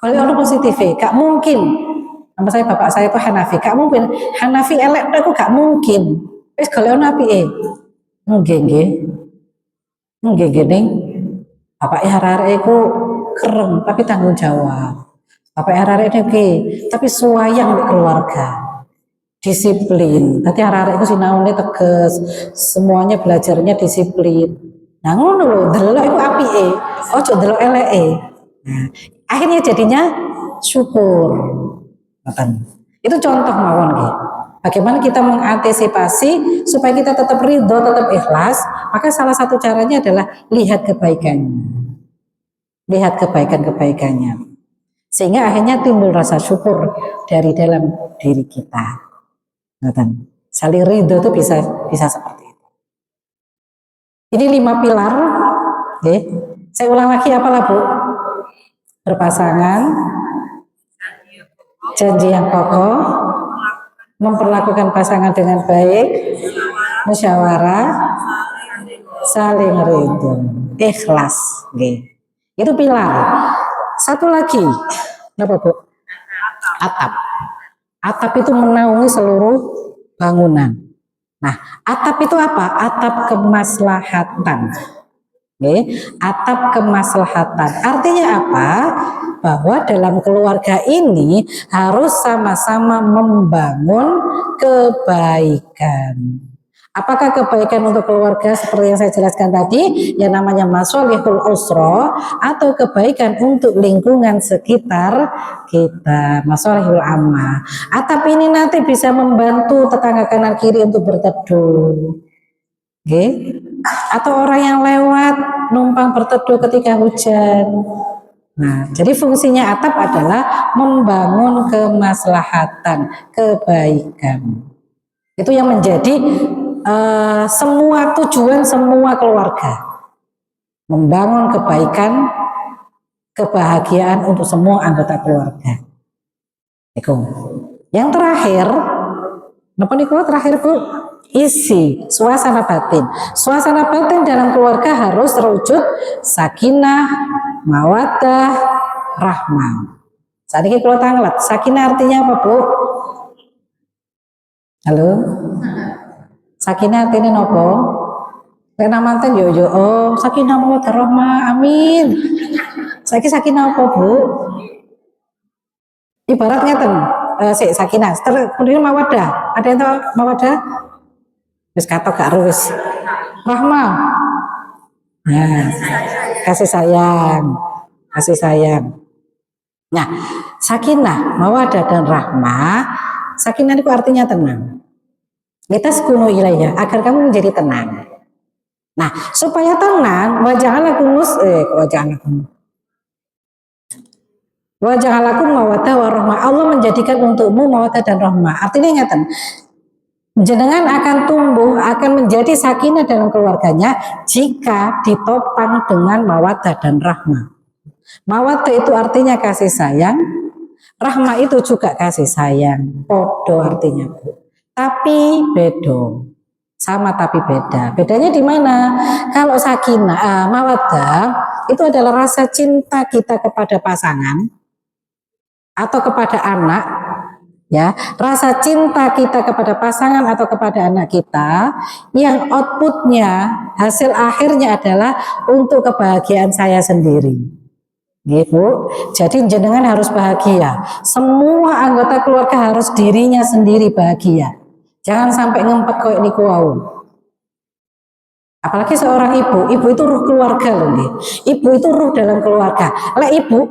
Kalau orang positif, gak mungkin. Nama saya bapak saya itu Hanafi, gak mungkin. Hanafi elek itu gak mungkin. Wis kalau orang api nggih ning. Bapak harare itu keren, tapi tanggung jawab. Bapak harare itu tapi suayang di keluarga, disiplin. Tadi harare itu sinaune tegas, semuanya belajarnya disiplin. Nah ngono lho, delok itu apike, ojo delok eleke. Nah, akhirnya jadinya syukur. Itu contoh mawon nggih. Bagaimana kita mengantisipasi supaya kita tetap ridho, tetap ikhlas, maka salah satu caranya adalah lihat kebaikannya. Lihat kebaikan-kebaikannya. Sehingga akhirnya timbul rasa syukur dari dalam diri kita. Saling ridho itu bisa seperti itu. Ini 5 pilar. Oke. Saya ulang lagi apalah Bu? Berpasangan, janji yang kokoh, memperlakukan pasangan dengan baik, musyawarah, saling ridho, ikhlas, itu pilar. Satu lagi, apa Bu? Atap. Atap itu menaungi seluruh bangunan. Nah, atap itu apa? Atap kemaslahatan. Atap kemaslahatan. Artinya apa? Bahwa dalam keluarga ini harus sama-sama membangun kebaikan. Apakah kebaikan untuk keluarga seperti yang saya jelaskan tadi, yang namanya masolihul usra, atau kebaikan untuk lingkungan sekitar kita, masolihul amma. Atap ini nanti bisa membantu tetangga kanan kiri untuk berteduh. Atau orang yang lewat numpang berteduh ketika hujan. Nah, jadi fungsinya atap adalah membangun kemaslahatan, kebaikan. Itu yang menjadi semua tujuan semua keluarga, membangun kebaikan, kebahagiaan untuk semua anggota keluarga. Yang terakhir, apa nih terakhir Bu? Isi suasana batin. Suasana batin dalam keluarga harus terwujud sakinah, mawaddah, rahmah. Saat ini kalau tanglet, sakinah artinya apa Bu? Halo? Sakinah artinya nopo? Kena manten yo oh sakinah mawaddah rahmah, amin. Sakinah apa Bu? Ibaratnya sakinah, kemudian mawaddah. Ada yang tahu mawaddah? Wis katok gak wis. Rahmah. Nah, kasih sayang. Nah, sakinah, mawaddah dan rahmah. Sakinah itu artinya tenang. litaskunu ilaiha, agar kamu menjadi tenang. Nah, supaya tenang, waja'alakum mawaddah warahmah. Allah menjadikan untukmu mawaddah dan rahmah. Artinya ingatan, jenengan akan tumbuh, akan menjadi sakinah dalam keluarganya jika ditopang dengan mawaddah dan rahmah. Mawaddah itu artinya kasih sayang, rahmah itu juga kasih sayang. Podo artinya, Bu. Tapi bedo. Sama tapi beda. Bedanya di mana? Kalau sakinah, mawaddah itu adalah rasa cinta kita kepada pasangan atau kepada anak, ya, rasa cinta kita kepada pasangan atau kepada anak kita yang outputnya, hasil akhirnya adalah untuk kebahagiaan saya sendiri. Bu. Jadi jenengan harus bahagia. Semua anggota keluarga harus dirinya sendiri bahagia. Jangan sampai ngempet koyo niku wau. Apalagi seorang ibu itu ruh keluarga loh nih. Ibu itu ruh dalam keluarga. Lek ibu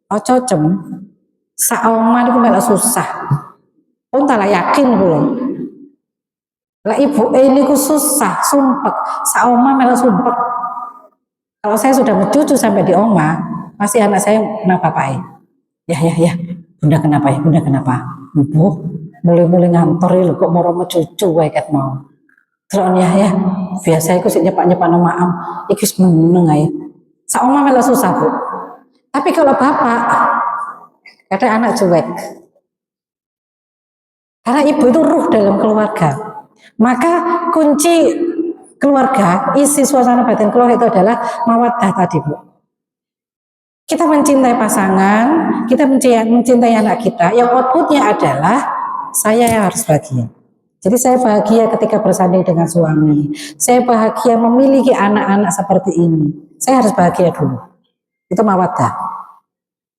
ojo cem saoma niku malah susah. Pun tak yakin lho. Lek ibu niku susah, sumpek. Saoma malah sumpek. Kalau saya sudah mencucu sampai di oma, pasti anak saya kenapa Pak? Ya, bunda kenapa ya? Bunda kenapa? Ibu, mulai ngantor lho kok mau mencucu wae ket mau. Terus ya, biasa iku sik nyepak-nyepak maam, iki meneng ae. Saoma malah susah, Bu. Tapi kalau bapak, kadang anak cuek. Karena ibu itu ruh dalam keluarga. Maka kunci keluarga, isi suasana batin keluarga itu adalah mawaddah tadi, Bu. Kita mencintai pasangan, kita mencintai anak kita, yang outputnya adalah saya yang harus bahagia. Jadi saya bahagia ketika bersanding dengan suami, saya bahagia memiliki anak-anak seperti ini. Saya harus bahagia dulu. Itu mawaddah.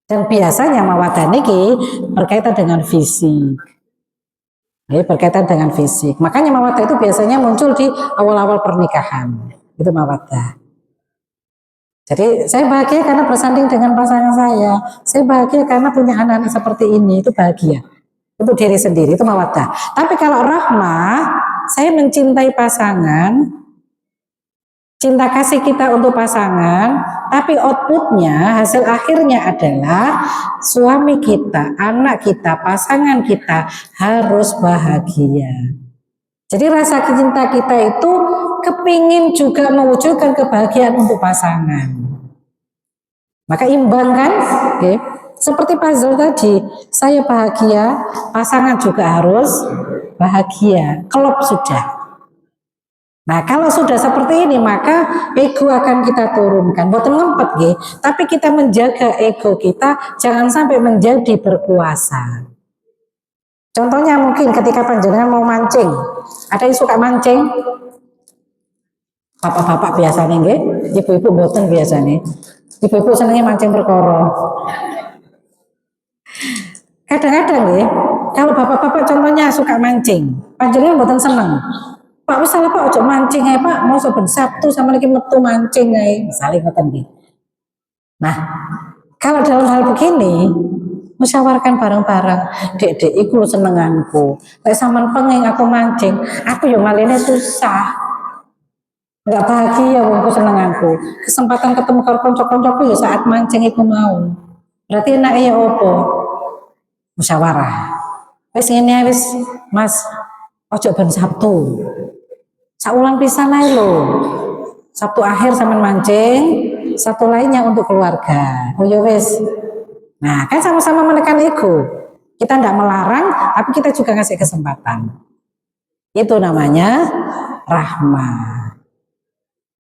Dan biasanya mawaddah niki berkaitan dengan fisik. Berkaitan dengan fisik. Makanya mawaddah itu biasanya muncul di awal-awal pernikahan. Itu mawaddah. Jadi saya bahagia karena bersanding dengan pasangan saya. Saya bahagia karena punya anak-anak seperti ini. Itu bahagia. Untuk diri sendiri. Itu mawaddah. Tapi kalau rahmah, saya mencintai pasangan, cinta kasih kita untuk pasangan, tapi outputnya, hasil akhirnya adalah suami kita, anak kita, pasangan kita harus bahagia. Jadi rasa cinta kita itu kepingin juga mewujudkan kebahagiaan untuk pasangan. Maka imbang kan? Okay. Seperti puzzle tadi, saya bahagia, pasangan juga harus bahagia. Klop sudah. Nah, kalau sudah seperti ini, maka ego akan kita turunkan. Boten ngempet, nggih. Tapi kita menjaga ego kita, jangan sampai menjadi berkuasa. Contohnya mungkin ketika panjenengan mau mancing, ada yang suka mancing, bapak-bapak biasanya, nggih. Ibu-ibu boten biasanya. Ibu-ibu senangnya mancing perkara. Kadang-kadang, nggih, kalau bapak-bapak contohnya suka mancing, panjenengan boten seneng. Pak wis salah Pak, ojo mancing ae Pak, mau saben Sabtu sama lagi metu mancing ae, misalnya ngoten nggih. Nah, kalau dalam hal begini, musyawarahkan bareng-bareng, Dek, iku senenganku. Lek sampean pengen aku mancing, aku yo malene susah. Enggak bahagia wong senenganku. Kesempatan ketemu karo kanca-kancaku ya saat mancing iku mau. Berarti enake ya opo? Musyawarah. Wis ngene wis, Mas, ojo ben Sabtu. Saulang pisan ae lho. Sabtu akhir sampean mancing, satu lainnya untuk keluarga. Oh ya wis. Nah, kan sama-sama menekan ego. Kita tidak melarang, tapi kita juga ngasih kesempatan. Itu namanya rahmah.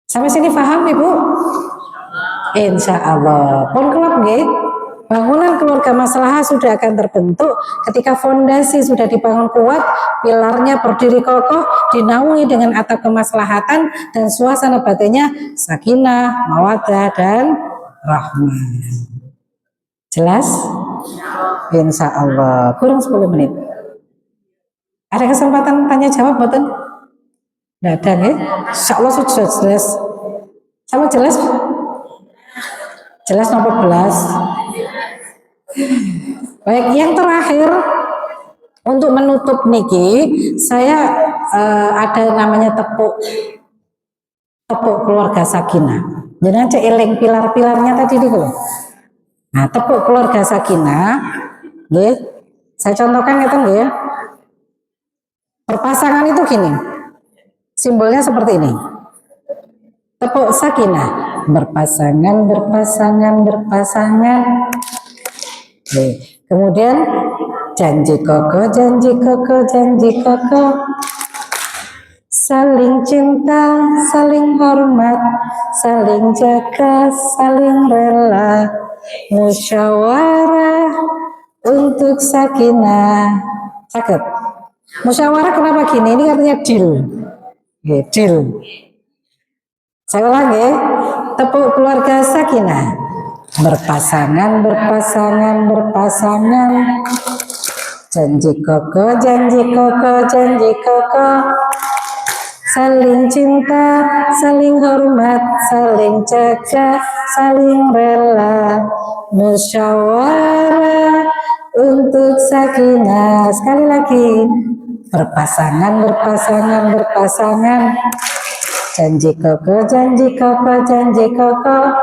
Sampai sini paham Ibu? Insya Allah. Pun kelab nggih. Bangunan keluarga maslahah sudah akan terbentuk ketika fondasi sudah dibangun kuat, pilarnya berdiri kokoh, dinaungi dengan atap kemaslahatan dan suasana batinnya sakinah, mawaddah dan rahmah. Jelas? Insya Allah. Kurang 10 menit. Ada kesempatan tanya jawab betul? Tidak ada nih. Insya Allah sudah jelas. Sama jelas? Jelas nomor 11. Baik, yang terakhir Untuk menutup niki, saya ada namanya tepuk keluarga Sakinah. Jangan cek eling pilar-pilarnya tadi dulu. Nah, tepuk keluarga Sakinah, nggih. Saya contohkan ngeten nggih ya. Berpasangan itu gini. Simbolnya seperti ini. Tepuk Sakinah, berpasangan, berpasangan, berpasangan. Oke. Kemudian janji kokoh, janji kokoh, janji kokoh. Saling cinta, saling hormat, saling jaga, saling rela, musyawarah untuk sakinah. Sakit. Musyawarah kenapa gini? Ini artinya deal. Oke, deal. Saya ulang ya. Tepuk keluarga sakinah. Berpasangan, berpasangan, berpasangan. Janji kokoh, janji kokoh, janji kokoh. Saling cinta, saling hormat, saling jaga, saling rela, musyawarah untuk sakinah. Sekali lagi, berpasangan, berpasangan, berpasangan. Janji kokoh, janji kokoh, janji kokoh.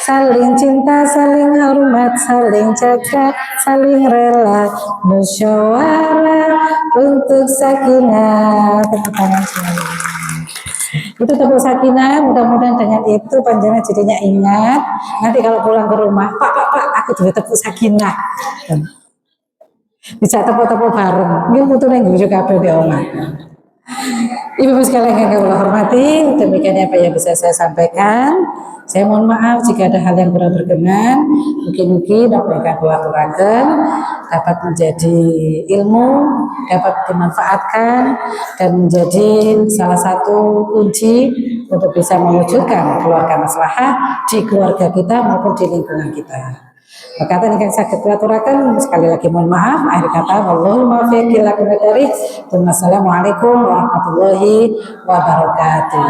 Saling cinta, saling hormat, saling jaga, saling rela, musyawarah untuk sakinah. Tepuk tangan semua. Itu tepuk sakinah, mudah-mudahan dengan itu panjenengan jadinya ingat. Nanti kalau pulang ke rumah, Pak, aku juga tepuk sakinah. Bisa tepuk-tepuk bareng. Ini butuh yang juga kabeh di omah. Ibu sekalian yang kami hormati, demikian apa yang bisa saya sampaikan. Saya mohon maaf jika ada hal yang kurang berkenan. Mungkin apa yang kami aturaken dapat menjadi ilmu, dapat dimanfaatkan dan menjadi salah satu kunci untuk bisa mewujudkan keluarga maslahah di keluarga kita maupun di lingkungan kita. Kata ini saya aturaken sekali lagi mohon maaf. Akhir kata wallahul muwaffiq ila aqwamit thoriq. Wassalamualaikum warahmatullahi wabarakatuh.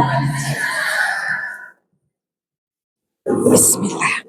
Bismillah.